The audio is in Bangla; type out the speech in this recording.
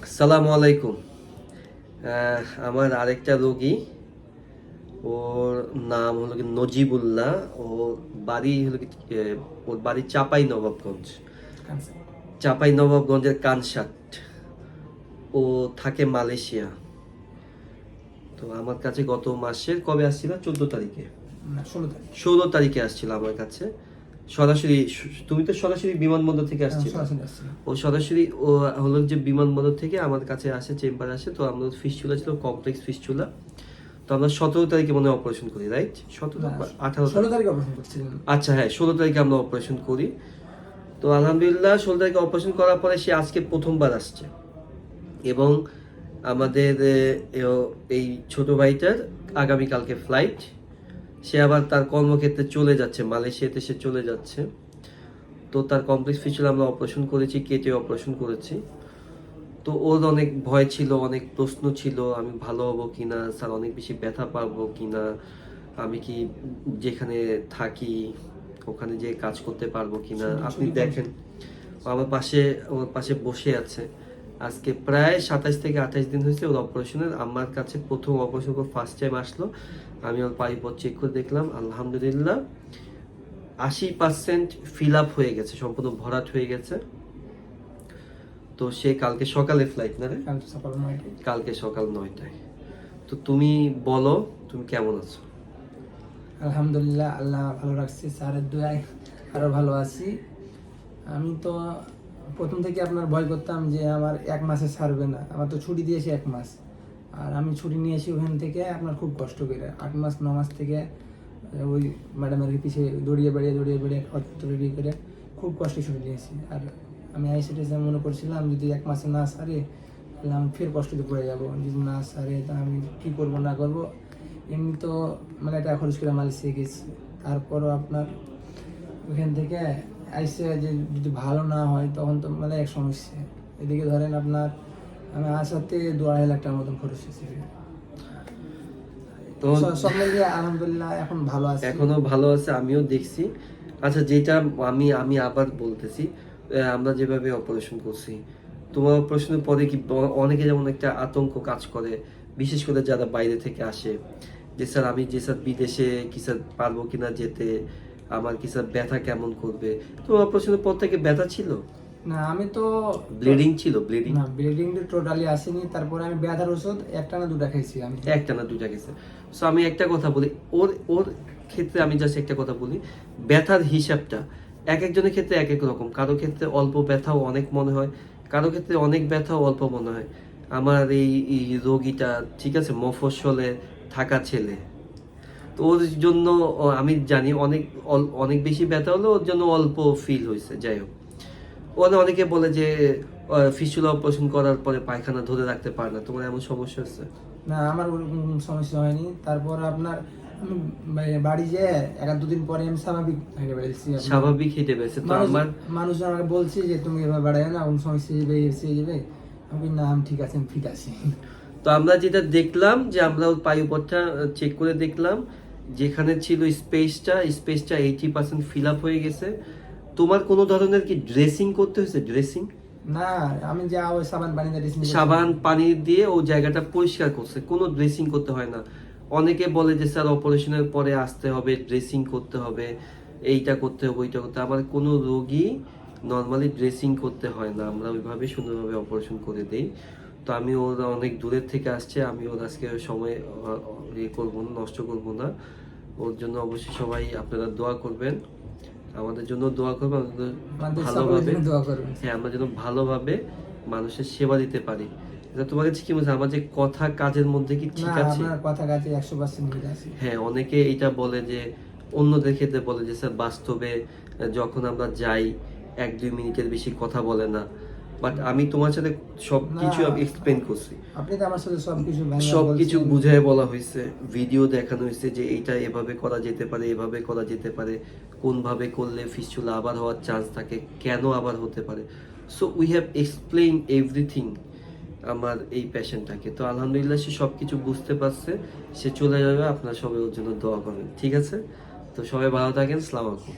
আসসালামু আলাইকুম। আমার আরেকটা রোগী, ওর নাম হলো কি নজিবুল্লাহ। বাড়ি হলো কি ওর বাড়ি চাপাই নবাবগঞ্জের কানসাট। ও থাকে মালয়েশিয়া। তো আমার কাছে গত মাসের কবে আসছিল, 14 তারিখে, 16 তারিখে আসছিল আমার কাছে সরাসরি। তুমি তো সরাসরি বিমানবন্দর থেকে আসছিল। ও সরাসরি ও হলো যে বিমানবন্দর থেকে আমার কাছে আসে, চেম্বার আসে। তো আমরা ফিস্টুলা ছিল, কমপ্লেক্স ফিস্টুলা। তো আমরা 17 তারিখে মনে হয় অপারেশন করি, রাইট? 17 তারিখে অপারেশন করছিলাম। আচ্ছা, হ্যাঁ, 16 তারিখে আমরা অপারেশন করি। তো আলহামদুলিল্লাহ 16 তারিখে অপারেশন করার পরে সে আজকে প্রথমবার আসছে। এবং আমাদের এই ছোট ভাইটার আগামীকালকে ফ্লাইট। সে আবার তার কর্মক্ষেত্রে চলে যাচ্ছে, মালয়েশিয়াতে সে চলে যাচ্ছে। তো তার কমপ্লেক্স ফিস্টুলা আমরা অপারেশন করেছি, কেটে অপারেশন করেছি। তো ওর অনেক ভয় ছিল, অনেক প্রশ্ন ছিল, আমি ভালো হবো কিনা, স্যার অনেক বেশি ব্যথা পাবো কিনা, আমি কি যেখানে থাকি ওখানে যে কাজ করতে পারবো কিনা। আপনি দেখেন আমার পাশে বসে আছে। আজকে প্রায় 27 থেকে 28 দিন হয়েছে ওর অপারেশনের। আমার কাছে প্রথম অপারেশন করে ফার্স্ট টাইম আসলো। আমি ওর পাইপট চেক করে দেখলাম, আলহামদুলিল্লাহ 80% ফিল আপ হয়ে গেছে, সম্পূর্ণ ভরাট হয়ে গেছে। তো সে কালকে সকালে ফ্লাইট না রে? কালকে সকাল 9টায়। তো তুমি বলো, তুমি কেমন আছো? আলহামদুলিল্লাহ, আল্লাহ ভালো রাখছি, স্যারের দোয়ায় আরো ভালো আছি। আমি তো প্রথম থেকে আপনার ভয় করতাম যে আমার 1 মাসে ছাড়বে না। আমার তো ছুটি দিয়েছে 1 মাস, আর আমি ছুটি নিয়েছি ওখান থেকে আপনার খুব কষ্ট করে 8 মাস 9 মাস থেকে ওই ম্যাডামের পিছিয়ে দৌড়িয়ে বেড়িয়ে রেডি করে খুব কষ্টে ছুটি নিয়েছি। আর আমি আইসিডিএসে মনে করছিলাম যদি 1 মাসে না সারে তাহলে আমি ফের কষ্টতে পড়ে যাবো। যদি না সারে তা আমি কী করবো না করবো। এমনি তো মানে টাকা খরচ করে মালয়েশিয়া গেছি। তারপরও আপনার ওখান থেকে আইসে যে যদি ভালো না হয় তখন তো মানে এক সমস্যা। এদিকে ধরেন আপনার আমি আসাতে 2-2.5 লাখ টাকার মতন খরচ হয়েছে। তো সব মিলিয়ে আলহামদুলিল্লাহ এখন ভালো আছে, এখনো ভালো আছে, আমিও দেখছি। আচ্ছা, যেটা আমি আবার বলতেছি, আমরা যেভাবে অপারেশন করছি, তোমার অপারেশনের পরে কি অনেকে যেমন একটা আতঙ্ক কাজ করে, বিশেষ করে যারা বাইরে থেকে আসে, যে স্যার আমি যে স্যার বিদেশে কি স্যার পারবো কিনা যেতে, আমার কি স্যার ব্যথা কেমন করবে। তোমার অপারেশনের পর থেকে ব্যথা ছিল না? আমি তো ব্লিডিং ছিল, ব্লিডিং না, ব্লিডিং তো টোটালি আসেনি। তারপরে আমি ব্যথার ওষুধ একটা না দুটা খাইছি। আমি একটা না দুটা খেয়েছে। সো আমি একটা কথা বলি, ওর ওর ক্ষেত্রে আমি জাস্ট একটা কথা বলি, ব্যথার হিসাবটা এক একজনের ক্ষেত্রে এক এক রকম। কারো ক্ষেত্রে অল্প ব্যথাও অনেক মনে হয়, কারো ক্ষেত্রে অনেক ব্যথাও অল্প মনে হয়। আমার এই রোগীটা ঠিক আছে, মফস্বলে থাকা ছেলে। তো ওর জন্য আমি জানি অনেক বেশি ব্যথা হলো, ওর জন্য অল্প ফিল হয়েছে। যাই হোক, অনেকে বলে যে ফিস্টুলা অপারেশন করার পরে পায়খানা ধরে রাখতে পারে না। তোমার এমন সমস্যা হচ্ছে? না, আমার ওরকম সমস্যা হয়নি। তারপর আপনার আমি বাড়ি যেয়ে 1-2 দিন পরে আমি স্বাভাবিক হেঁটে পেয়েছে। তো আমার মানুষ আমাকে বলছে যে তুমি এভাবে বাড়াই না, কোন সমস্যা যাবে। আমি না, আমি ঠিক আছে, আমি ফিট আছি। তো আমরা যেটা দেখলাম যে আমরা ওর পায়ুপথটা চেক করে দেখলাম, যেখানে ছিল স্পেসটা 80% ফিল আপ হয়ে গেছে। তোমার কোনো ধরনের কি ড্রেসিং করতে হয়েছে? ড্রেসিং না, আমি যা ওই সাবান পানি দিয়ে ও জায়গাটা পরিষ্কার করছে, কোনো ড্রেসিং করতে হয় না। অনেকে বলে যে স্যার অপারেশনের পরে আসতে হবে, ড্রেসিং করতে হবে, এইটা করতে হবে, ওইটা করতে হবে। আমার কোনো রোগী নর্মালি ড্রেসিং করতে হয় না, আমরা ওইভাবে সুন্দরভাবে অপারেশন করে দিই। তো আমি ওর অনেক দূরের থেকে আসছে, আমি ওর আজকে সময় করবো না, নষ্ট করবো না। ওর জন্য অবশ্যই সবাই আপনারা দোয়া করবেন, আমাদের জন্য দোয়া করবেন, ভালোভাবে। হ্যাঁ, আমরা যেন ভালোভাবে মানুষের সেবা দিতে পারি। তোমার কাছে কি মনে হয় আমার যে কথা কাজের মধ্যে কি ঠিক আছে? কথা কাজে 100% ঠিক আছে। হ্যাঁ, অনেকে এটা বলে যে অন্যদের ক্ষেত্রে বলে যে স্যার বাস্তবে যখন আমরা যাই 1-2 মিনিটের বেশি কথা বলে না। বাট আমি তোমার সাথে সবকিছু এক্সপ্লেন করছি, আপনি তো আমার সাথে সবকিছু বুঝায় বলা হয়েছে, ভিডিও দেখানো হয়েছে যে এইটা এভাবে করা যেতে পারে, এভাবে করা যেতে পারে, কোনভাবে করলে ফিস্টুলা আবার হওয়ার চান্স থাকে, কেন আবার হতে পারে। So we have explain everything আমার এই পেশেন্টটাকে। তো আলহামদুলিল্লাহ সে সবকিছু বুঝতে পারছে, সে চলে যাবে। আপনারা সবাই ওর জন্য দোয়া করবেন, ঠিক আছে? তো সবাই ভালো থাকেন, আসসালামু আলাইকুম।